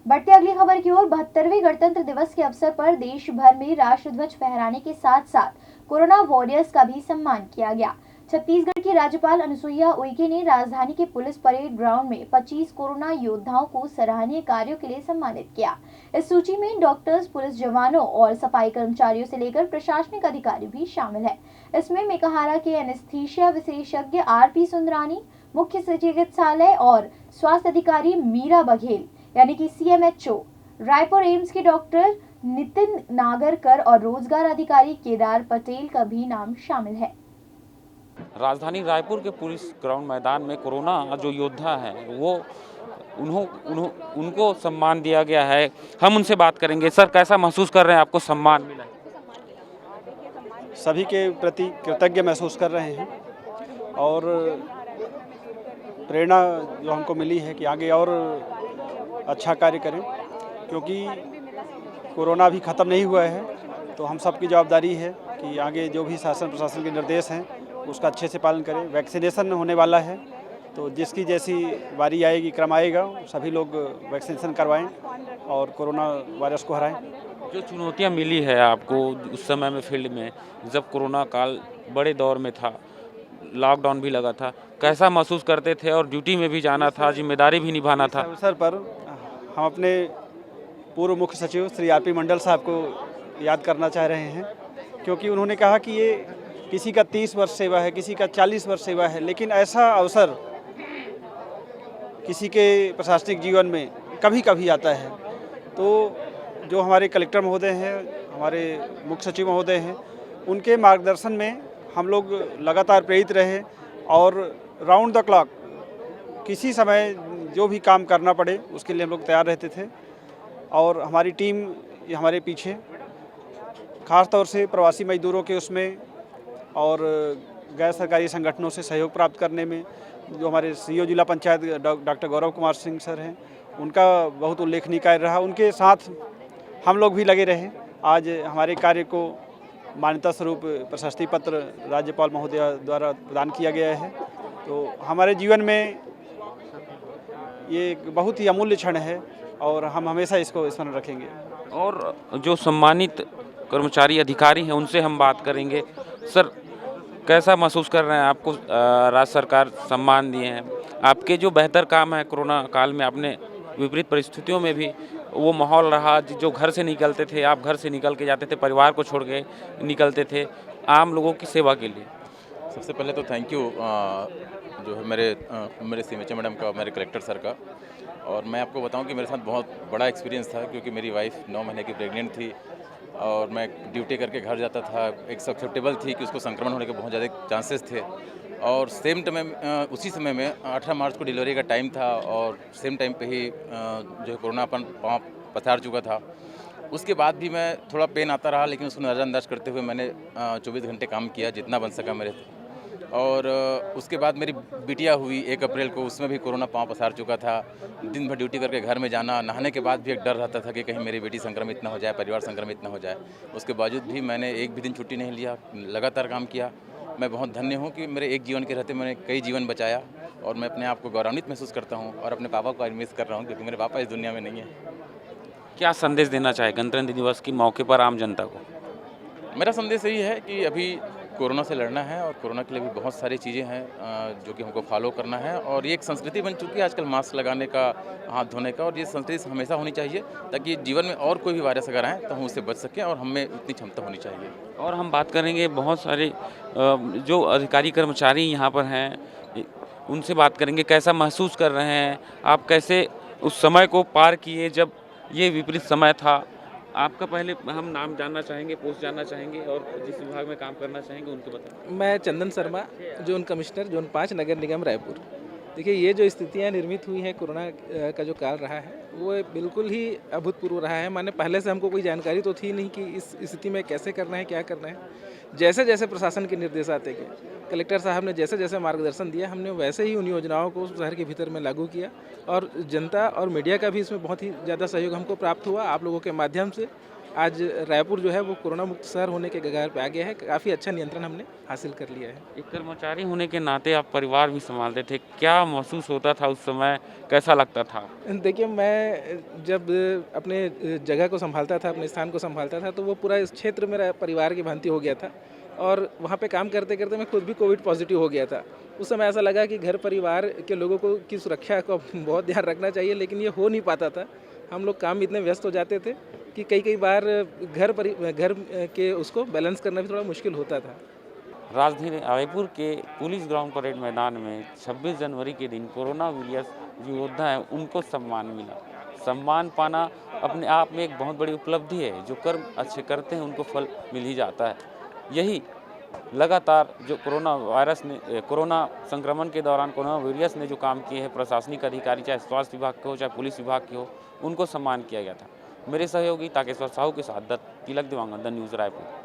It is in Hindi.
बढ़ते अगली खबर की ओर 72वें गणतंत्र दिवस के अवसर पर देश भर में राष्ट्रध्वज फहराने के साथ साथ कोरोना वॉरियर्स का भी सम्मान किया गया। छत्तीसगढ़ की राज्यपाल अनुसुईया उइके ने राजधानी के पुलिस परेड ग्राउंड में 25 कोरोना योद्धाओं को सराहनीय कार्यों के लिए सम्मानित किया। इस सूची में डॉक्टर्स, पुलिस जवानों और सफाई कर्मचारियों से लेकर प्रशासनिक अधिकारी भी शामिल है। इसमें मेकाहारा के एनेस्थीसिया विशेषज्ञ आरपी सुंदरानी, मुख्य चिकित्सालय और स्वास्थ्य अधिकारी मीरा बघेल यानी कि सीएमएचओ, रायपुर एम्स के डॉक्टर नितिन नागरकर और रोजगार अधिकारी केदार पटेल का भी नाम शामिल है। राजधानी रायपुर के पुलिस ग्राउंड मैदान में कोरोना जो योद्धा हैं वो उनको सम्मान दिया गया है। हम उनसे बात करेंगे। सर, कैसा महसूस कर रहे हैं, आपको सम्मान मिला है? सभी के प्रति कृतज्ञ महसूस कर रहे हैं और प्रेरणा जो हमको मिली है कि आगे और अच्छा कार्य करें, क्योंकि कोरोना अभी ख़त्म नहीं हुआ है। तो हम सबकी जवाबदारी है कि आगे जो भी शासन प्रशासन के निर्देश हैं उसका अच्छे से पालन करें। वैक्सीनेशन होने वाला है, तो जिसकी जैसी बारी आएगी, क्रम आएगा, सभी लोग वैक्सीनेशन करवाएं और कोरोना वायरस को हराएं। जो चुनौतियां मिली है आपको उस समय में फील्ड में, जब कोरोना काल बड़े दौर में था, लॉकडाउन भी लगा था, कैसा महसूस करते थे? और ड्यूटी में भी जाना था, जिम्मेदारी भी निभाना था। इस अवसर पर हम अपने पूर्व मुख्य सचिव श्री आरपी मंडल साहब को याद करना चाह रहे हैं, क्योंकि उन्होंने कहा कि ये किसी का 30 वर्ष सेवा है, किसी का 40 वर्ष सेवा है, लेकिन ऐसा अवसर किसी के प्रशासनिक जीवन में कभी कभी आता है। तो जो हमारे कलेक्टर महोदय हैं, हमारे मुख्य सचिव महोदय हैं, उनके मार्गदर्शन में हम लोग लगातार प्रेरित रहे और राउंड द क्लॉक किसी समय जो भी काम करना पड़े उसके लिए हम लोग तैयार रहते थे। और हमारी टीम हमारे पीछे, ख़ास तौर से प्रवासी मजदूरों के उसमें और गैर सरकारी संगठनों से सहयोग प्राप्त करने में, जो हमारे सीईओ जिला पंचायत डॉक्टर गौरव कुमार सिंह सर हैं, उनका बहुत उल्लेखनीय कार्य रहा। उनके साथ हम लोग भी लगे रहे। आज हमारे कार्य को मान्यता स्वरूप प्रशस्ति पत्र राज्यपाल महोदया द्वारा प्रदान किया गया है। तो हमारे जीवन में ये एक बहुत ही अमूल्य क्षण है और हम हमेशा इसको स्मरण रखेंगे। और जो सम्मानित कर्मचारी अधिकारी हैं उनसे हम बात करेंगे। सर, कैसा महसूस कर रहे हैं? आपको राज्य सरकार सम्मान दिए हैं, आपके जो बेहतर काम है कोरोना काल में, आपने विपरीत परिस्थितियों में भी वो माहौल रहा, जो घर से निकलते थे, आप घर से निकल के जाते थे, परिवार को छोड़ के निकलते थे आम लोगों की सेवा के लिए। सबसे पहले तो थैंक यू जो है मेरे सीएमएचओ मैडम का, मेरे कलेक्टर सर का। और मैं आपको बताऊं कि मेरे साथ बहुत बड़ा एक्सपीरियंस था, क्योंकि मेरी वाइफ 9 महीने की प्रेग्नेंट थी और मैं ड्यूटी करके घर जाता था। एक सस्पेक्टेबल थी कि उसको संक्रमण होने के बहुत ज़्यादा चांसेस थे। और सेम टाइम उसी समय में 18 मार्च को डिलीवरी का टाइम था और सेम टाइम पे ही जो है कोरोना अपन पाँव पसार चुका था। उसके बाद भी मैं थोड़ा पेन आता रहा, लेकिन उसको नज़रअंदाज करते हुए मैंने 24 घंटे काम किया जितना बन सका मेरे। और उसके बाद मेरी बिटिया हुई 1 अप्रैल को, उसमें भी कोरोना पाँव पसार चुका था। दिन भर ड्यूटी करके घर में जाना, नहाने के बाद भी एक डर रहता था कि कहीं मेरी बेटी संक्रमित ना हो जाए, परिवार संक्रमित ना हो जाए। उसके बावजूद भी मैंने एक भी दिन छुट्टी नहीं लिया, लगातार काम किया। मैं बहुत धन्य हूँ कि मेरे एक जीवन के रहते मैंने कई जीवन बचाया और मैं अपने आप को गौरवान्वित महसूस करता हूँ और अपने पापा को मिस कर रहा हूँ, क्योंकि मेरे पापा इस दुनिया में नहीं है। क्या संदेश देना चाहे गणतंत्र दिवस के मौके पर आम जनता को? मेरा संदेश यही है कि अभी कोरोना से लड़ना है और कोरोना के लिए भी बहुत सारी चीज़ें हैं जो कि हमको फॉलो करना है। और ये एक संस्कृति बन चुकी है आजकल, मास्क लगाने का, हाथ धोने का, और ये संस्कृति हमेशा होनी चाहिए ताकि जीवन में और कोई भी वायरस अगर आए तो हम उससे बच सकें और हमें उतनी क्षमता होनी चाहिए। और हम बात करेंगे बहुत सारे जो अधिकारी कर्मचारी यहाँ पर हैं, उनसे बात करेंगे। कैसा महसूस कर रहे हैं आप? कैसे उस समय को पार किए जब ये विपरीत समय था? आपका पहले हम नाम जानना चाहेंगे, पोस्ट जानना चाहेंगे और जिस विभाग में काम करना चाहेंगे उनके बताएं। मैं चंदन शर्मा, जोन कमिश्नर, जोन 5, नगर निगम रायपुर। देखिए, ये जो स्थितियाँ निर्मित हुई हैं, कोरोना का जो काल रहा है वो बिल्कुल ही अभूतपूर्व रहा है। माने पहले से हमको कोई जानकारी तो थी नहीं कि इस स्थिति में कैसे करना है, क्या करना है। जैसे जैसे प्रशासन के निर्देश आते गए, कलेक्टर साहब ने जैसे जैसे मार्गदर्शन दिया, हमने वैसे ही उन योजनाओं को शहर के भीतर में लागू किया। और जनता और मीडिया का भी इसमें बहुत ही ज़्यादा सहयोग हमको प्राप्त हुआ आप लोगों के माध्यम से। आज रायपुर जो है वो कोरोना मुक्त शहर होने के कगार पे आ गया है। काफ़ी अच्छा नियंत्रण हमने हासिल कर लिया है। एक कर्मचारी होने के नाते आप परिवार भी संभालते थे, क्या महसूस होता था उस समय, कैसा लगता था? देखिए, मैं जब अपने जगह को संभालता था, अपने स्थान को संभालता था, तो वो पूरा इस क्षेत्र मेरा परिवार की भांति हो गया था और वहाँ पे काम करते करते मैं खुद भी कोविड पॉजिटिव हो गया था। उस समय ऐसा लगा कि घर परिवार के लोगों को की सुरक्षा का बहुत ध्यान रखना चाहिए, लेकिन ये हो नहीं पाता था। हम लोग काम में इतने व्यस्त हो जाते थे कि कई बार घर के उसको बैलेंस करना भी थोड़ा मुश्किल होता था। राजधानी रायपुर के पुलिस ग्राउंड परेड मैदान में 26 जनवरी के दिन कोरोना वॉरियर्स जो योद्धा हैं उनको सम्मान मिला। सम्मान पाना अपने आप में एक बहुत बड़ी उपलब्धि है। जो कर्म अच्छे करते हैं उनको फल मिल ही जाता है। यही लगातार जो कोरोना संक्रमण के दौरान कोरोना वॉरियर्स ने जो काम किए हैं, प्रशासनिक अधिकारी चाहे स्वास्थ्य विभाग के हो चाहे पुलिस विभाग के हो, उनको सम्मान किया गया था। मेरे सहयोगी ताकेश्वर साहू के साथ दत्त तिलक दिवांगन, द न्यूज़ रायपुर।